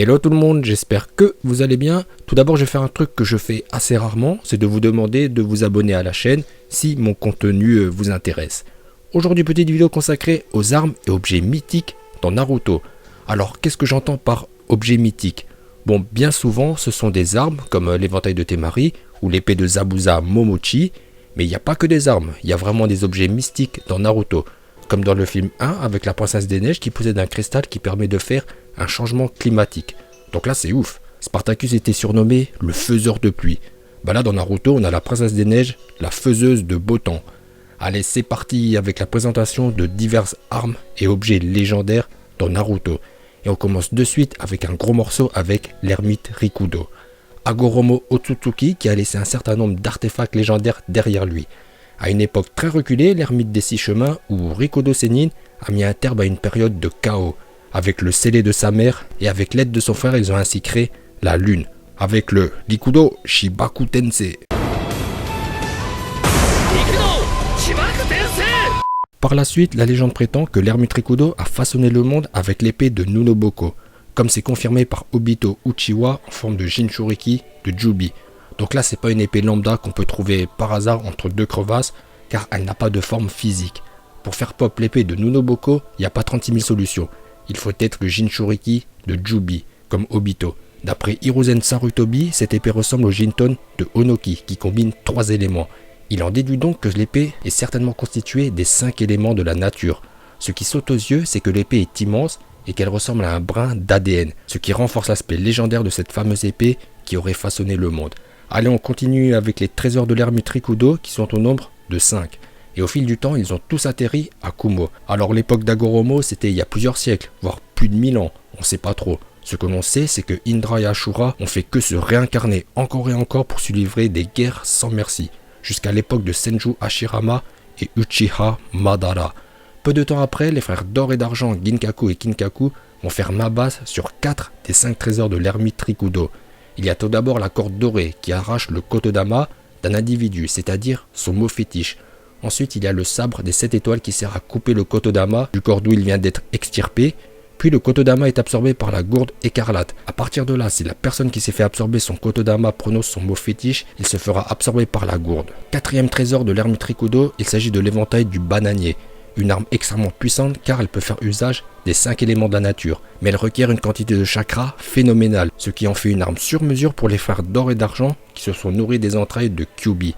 Hello tout le monde, j'espère que vous allez bien. Tout d'abord, je vais faire un truc que je fais assez rarement, c'est de vous demander de vous abonner à la chaîne si mon contenu vous intéresse. Aujourd'hui, petite vidéo consacrée aux armes et objets mythiques dans Naruto. Alors, qu'est-ce que j'entends par objets mythiques? Bon, bien souvent, ce sont des armes comme l'éventail de Temari ou l'épée de Zabuza Momochi, mais il n'y a pas que des armes, il y a vraiment des objets mystiques dans Naruto. Comme dans le film 1 avec la princesse des neiges qui possède un cristal qui permet de faire un changement climatique. Donc là c'est ouf. Spartacus était surnommé le faiseur de pluie. Bah là dans Naruto on a la princesse des neiges, la faiseuse de beau temps. Allez c'est parti avec la présentation de diverses armes et objets légendaires dans Naruto. Et on commence de suite avec un gros morceau avec l'ermite Rikudo. Hagoromo Otsutsuki qui a laissé un certain nombre d'artefacts légendaires derrière lui. À une époque très reculée, l'ermite des 6 chemins ou Rikudo Sennin a mis un terme à une période de chaos. Avec le scellé de sa mère et avec l'aide de son frère, ils ont ainsi créé la lune. Avec le Rikudo Shibaku Tensei. Par la suite, la légende prétend que l'ermite Rikudo a façonné le monde avec l'épée de Nunoboko, comme c'est confirmé par Obito Uchiwa en forme de Jinchuriki de Jubi. Donc là, c'est pas une épée lambda qu'on peut trouver par hasard entre deux crevasses, car elle n'a pas de forme physique. Pour faire pop l'épée de Nunoboko, il n'y a pas 36 000 solutions. Il faut être le Jinchuriki de Jubi, comme Obito. D'après Hiruzen Sarutobi, cette épée ressemble au Jinton de Onoki, qui combine 3 éléments. Il en déduit donc que l'épée est certainement constituée des 5 éléments de la nature. Ce qui saute aux yeux, c'est que l'épée est immense et qu'elle ressemble à un brin d'ADN, ce qui renforce l'aspect légendaire de cette fameuse épée qui aurait façonné le monde. Allez, on continue avec les trésors de l'ermite Rikudo qui sont au nombre de 5. Et au fil du temps, ils ont tous atterri à Kumo. Alors l'époque d'Hagoromo, c'était il y a plusieurs siècles, voire plus de 1000 ans, on sait pas trop. Ce que l'on sait, c'est que Indra et Ashura ont fait que se réincarner encore et encore pour se livrer des guerres sans merci, jusqu'à l'époque de Senju Hashirama et Uchiha Madara. Peu de temps après, les frères d'or et d'argent Ginkaku et Kinkaku vont faire main basse sur 4 des 5 trésors de l'ermite Rikudo. Il y a tout d'abord la corde dorée qui arrache le kotodama d'un individu, c'est-à-dire son mot fétiche. Ensuite, il y a le sabre des 7 étoiles qui sert à couper le kotodama du corps d'où il vient d'être extirpé. Puis le kotodama est absorbé par la gourde écarlate. À partir de là, si la personne qui s'est fait absorber son kotodama prononce son mot fétiche, il se fera absorber par la gourde. 4e trésor de l'ermite Rikudo, il s'agit de l'éventail du bananier. Une arme extrêmement puissante car elle peut faire usage des 5 éléments de la nature. Mais elle requiert une quantité de chakra phénoménale, ce qui en fait une arme sur mesure pour les frères d'or et d'argent qui se sont nourris des entrailles de Kyuubi.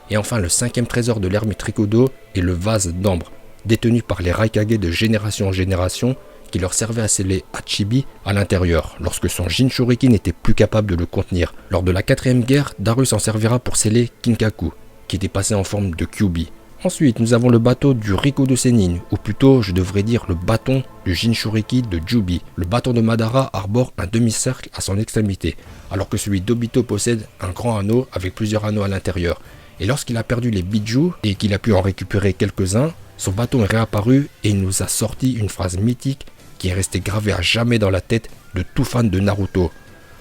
Et enfin le 5e trésor de l'ermite Rikudo est le vase d'ambre, détenu par les Raikage de génération en génération qui leur servait à sceller Hachibi à l'intérieur, lorsque son Jinchuriki n'était plus capable de le contenir. Lors de la 4e guerre, Daru s'en servira pour sceller Kinkaku, qui était passé en forme de Kyuubi. Ensuite, nous avons le bateau du Rikudo Sennin, ou plutôt, je devrais dire le bâton du Jinchuriki de Jubi. Le bâton de Madara arbore un demi-cercle à son extrémité, alors que celui d'Obito possède un grand anneau avec plusieurs anneaux à l'intérieur. Et lorsqu'il a perdu les Biju et qu'il a pu en récupérer quelques-uns, son bâton est réapparu et il nous a sorti une phrase mythique qui est restée gravée à jamais dans la tête de tout fan de Naruto.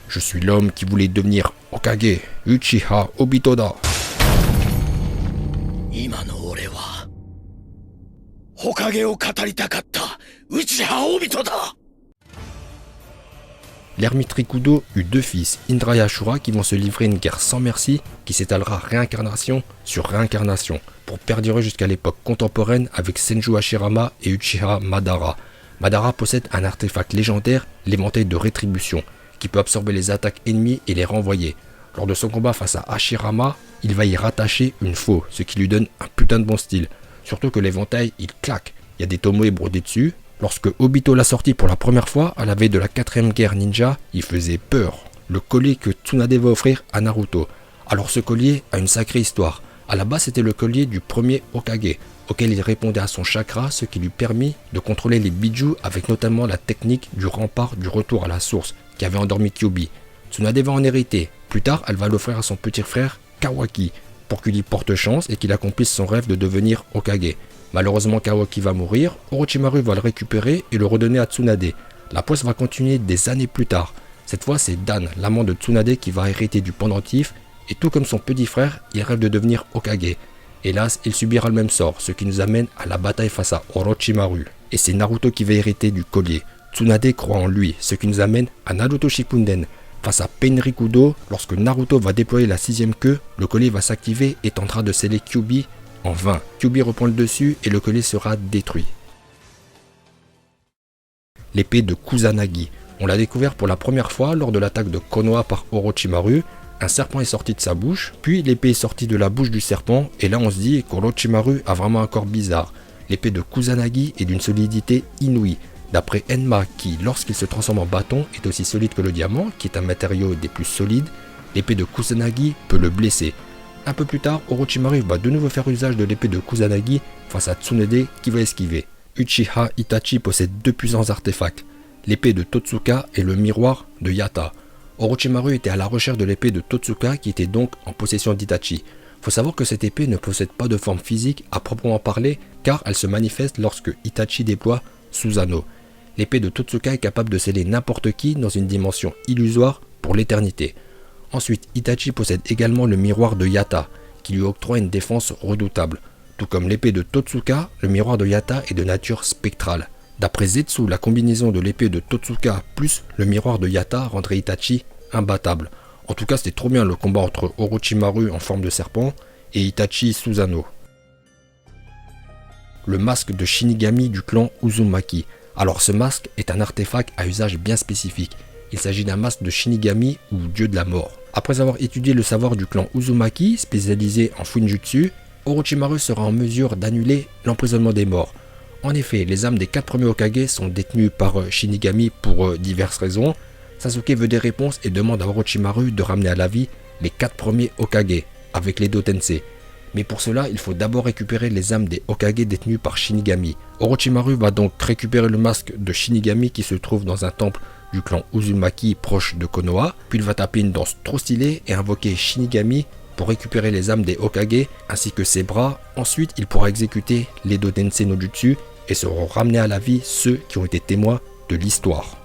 Je suis l'homme qui voulait devenir Hokage, Uchiha Obito da. L'ermite Rikudo eut 2 fils, Indra et Ashura, qui vont se livrer une guerre sans merci qui s'étalera réincarnation sur réincarnation pour perdurer jusqu'à l'époque contemporaine avec Senju Hashirama et Uchiha Madara. Madara possède un artefact légendaire, l'éventail de rétribution, qui peut absorber les attaques ennemies et les renvoyer. Lors de son combat face à Hashirama, il va y rattacher une faux, ce qui lui donne un putain de bon style. Surtout que l'éventail, il claque. Il y a des tomoe brodés dessus. Lorsque Obito l'a sorti pour la première fois, à la veille de la 4e guerre ninja, il faisait peur. Le collier que Tsunade va offrir à Naruto. Alors ce collier a une sacrée histoire. À la base, c'était le collier du premier Hokage, auquel il répondait à son chakra, ce qui lui permit de contrôler les Biju avec notamment la technique du rempart du retour à la source, qui avait endormi Kyuubi. Tsunade va en hériter. Plus tard, elle va l'offrir à son petit frère Kawaki, pour qu'il y porte chance et qu'il accomplisse son rêve de devenir Hokage. Malheureusement, Kawaki va mourir, Orochimaru va le récupérer et le redonner à Tsunade. La poisse va continuer des années plus tard. Cette fois, c'est Dan, l'amant de Tsunade, qui va hériter du pendentif, et tout comme son petit frère, il rêve de devenir Hokage. Hélas, il subira le même sort, ce qui nous amène à la bataille face à Orochimaru. Et c'est Naruto qui va hériter du collier. Tsunade croit en lui, ce qui nous amène à Naruto Shippuden. Face à Penrikudo, lorsque Naruto va déployer la 6ème queue, le collier va s'activer et tentera de sceller Kyuubi en vain. Kyuubi reprend le dessus et le collier sera détruit. L'épée de Kusanagi. On l'a découvert pour la première fois lors de l'attaque de Konoha par Orochimaru. Un serpent est sorti de sa bouche, puis l'épée est sortie de la bouche du serpent, et là on se dit qu'Orochimaru a vraiment un corps bizarre. L'épée de Kusanagi est d'une solidité inouïe. D'après Enma, qui lorsqu'il se transforme en bâton est aussi solide que le diamant, qui est un matériau des plus solides, l'épée de Kusanagi peut le blesser. Un peu plus tard, Orochimaru va de nouveau faire usage de l'épée de Kusanagi face à Tsunade qui va esquiver. Uchiha Itachi possède deux puissants artefacts, l'épée de Totsuka et le miroir de Yatta. Orochimaru était à la recherche de l'épée de Totsuka qui était donc en possession d'Itachi. Faut savoir que cette épée ne possède pas de forme physique à proprement parler car elle se manifeste lorsque Itachi déploie Susanoo. L'épée de Totsuka est capable de sceller n'importe qui dans une dimension illusoire pour l'éternité. Ensuite, Itachi possède également le miroir de Yatta qui lui octroie une défense redoutable. Tout comme l'épée de Totsuka, le miroir de Yatta est de nature spectrale. D'après Zetsu, la combinaison de l'épée de Totsuka plus le miroir de Yatta rendrait Itachi imbattable. En tout cas, c'était trop bien le combat entre Orochimaru en forme de serpent et Itachi Susanoo. Le masque de Shinigami du clan Uzumaki. Alors ce masque est un artefact à usage bien spécifique. Il s'agit d'un masque de Shinigami ou dieu de la mort. Après avoir étudié le savoir du clan Uzumaki, spécialisé en Funjutsu, Orochimaru sera en mesure d'annuler l'emprisonnement des morts. En effet, les âmes des 4 premiers Hokage sont détenues par Shinigami pour diverses raisons. Sasuke veut des réponses et demande à Orochimaru de ramener à la vie les 4 premiers Hokage avec l'Edo Tensei. Mais pour cela, il faut d'abord récupérer les âmes des Hokage détenues par Shinigami. Orochimaru va donc récupérer le masque de Shinigami qui se trouve dans un temple du clan Uzumaki proche de Konoha, puis il va taper une danse trop stylée et invoquer Shinigami pour récupérer les âmes des Hokage ainsi que ses bras. Ensuite, il pourra exécuter l'Edo Tensei no Jutsu et seront ramenés à la vie ceux qui ont été témoins de l'histoire.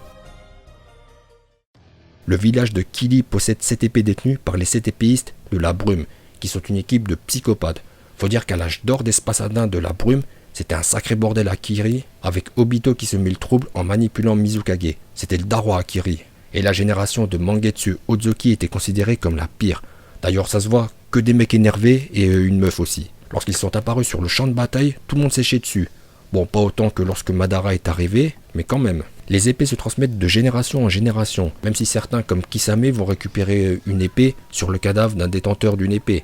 Le village de Kili possède 7 épées détenues par les 7 épéistes de la brume, qui sont une équipe de psychopathes. Faut dire qu'à l'âge d'or des Spassadins de la brume, c'était un sacré bordel à Kiri, avec Obito qui se met le trouble en manipulant Mizukage. C'était le daron à Kiri. Et la génération de Mangetsu Ozoki était considérée comme la pire. D'ailleurs, ça se voit que des mecs énervés et une meuf aussi. Lorsqu'ils sont apparus sur le champ de bataille, tout le monde s'est chié dessus. Bon, pas autant que lorsque Madara est arrivé, mais quand même. Les épées se transmettent de génération en génération, même si certains comme Kisame vont récupérer une épée sur le cadavre d'un détenteur d'une épée.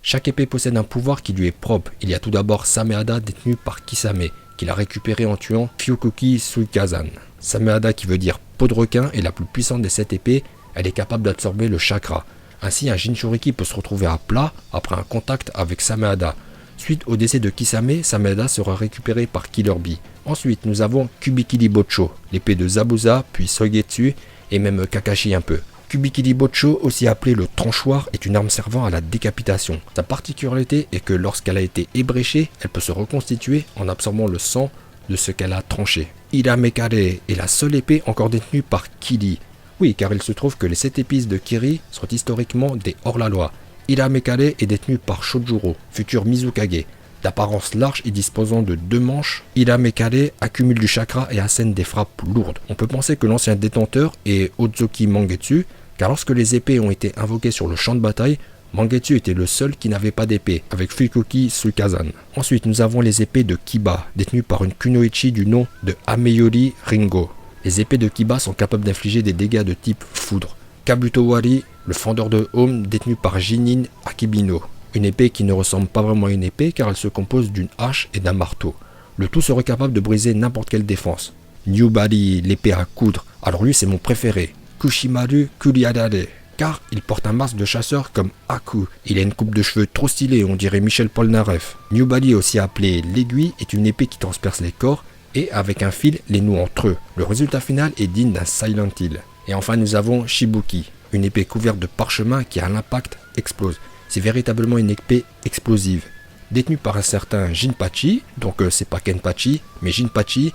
Chaque épée possède un pouvoir qui lui est propre. Il y a tout d'abord Sameada détenu par Kisame, qu'il a récupéré en tuant Fyokuki Suikazan. Sameada qui veut dire peau de requin est la plus puissante des 7 épées, elle est capable d'absorber le chakra. Ainsi, un Jinchuriki peut se retrouver à plat après un contact avec Sameada. Suite au décès de Kisame, Sameada sera récupéré par Killer Bee. Ensuite, nous avons Kubikili Bocho, l'épée de Zabuza, puis Sogetsu, et même Kakashi un peu. Kubikili Bocho, aussi appelé le tranchoir, est une arme servant à la décapitation. Sa particularité est que lorsqu'elle a été ébréchée, elle peut se reconstituer en absorbant le sang de ce qu'elle a tranché. Iramekare est la seule épée encore détenue par Kili. Oui, car il se trouve que les 7 épices de Kiri sont historiquement des hors-la-loi. Iramekare est détenu par Shojuro, futur Mizukage. D'apparence large et disposant de 2 manches, Iramekare accumule du chakra et assène des frappes lourdes. On peut penser que l'ancien détenteur est Ozoki Mangetsu, car lorsque les épées ont été invoquées sur le champ de bataille, Mangetsu était le seul qui n'avait pas d'épée, avec Fukuki Suikazan. Ensuite, nous avons les épées de Kiba, détenues par une kunoichi du nom de Ameyori Ringo. Les épées de Kiba sont capables d'infliger des dégâts de type foudre. Kabuto Wari, le fendeur de home détenu par Jinin Akibino. Une épée qui ne ressemble pas vraiment à une épée car elle se compose d'une hache et d'un marteau. Le tout serait capable de briser n'importe quelle défense. New Body, l'épée à coudre. Alors lui c'est mon préféré. Kushimaru Kuriadare. Car il porte un masque de chasseur comme Aku. Il a une coupe de cheveux trop stylée, on dirait Michel Polnareff. New Body, aussi appelé l'aiguille, est une épée qui transperce les corps et avec un fil les noue entre eux. Le résultat final est digne d'un Silent Hill. Et enfin nous avons Shibuki, une épée couverte de parchemin qui à l'impact explose. C'est véritablement une épée explosive. Détenue par un certain Jinpachi, donc c'est pas Kenpachi, mais Jinpachi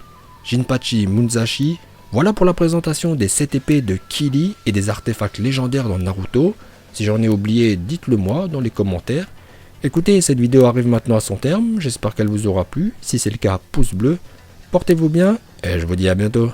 Munzashi. Voilà pour la présentation des 7 épées de Kili et des artefacts légendaires dans Naruto. Si j'en ai oublié, dites-le moi dans les commentaires. Écoutez, cette vidéo arrive maintenant à son terme, j'espère qu'elle vous aura plu. Si c'est le cas, pouce bleu. Portez-vous bien et je vous dis à bientôt.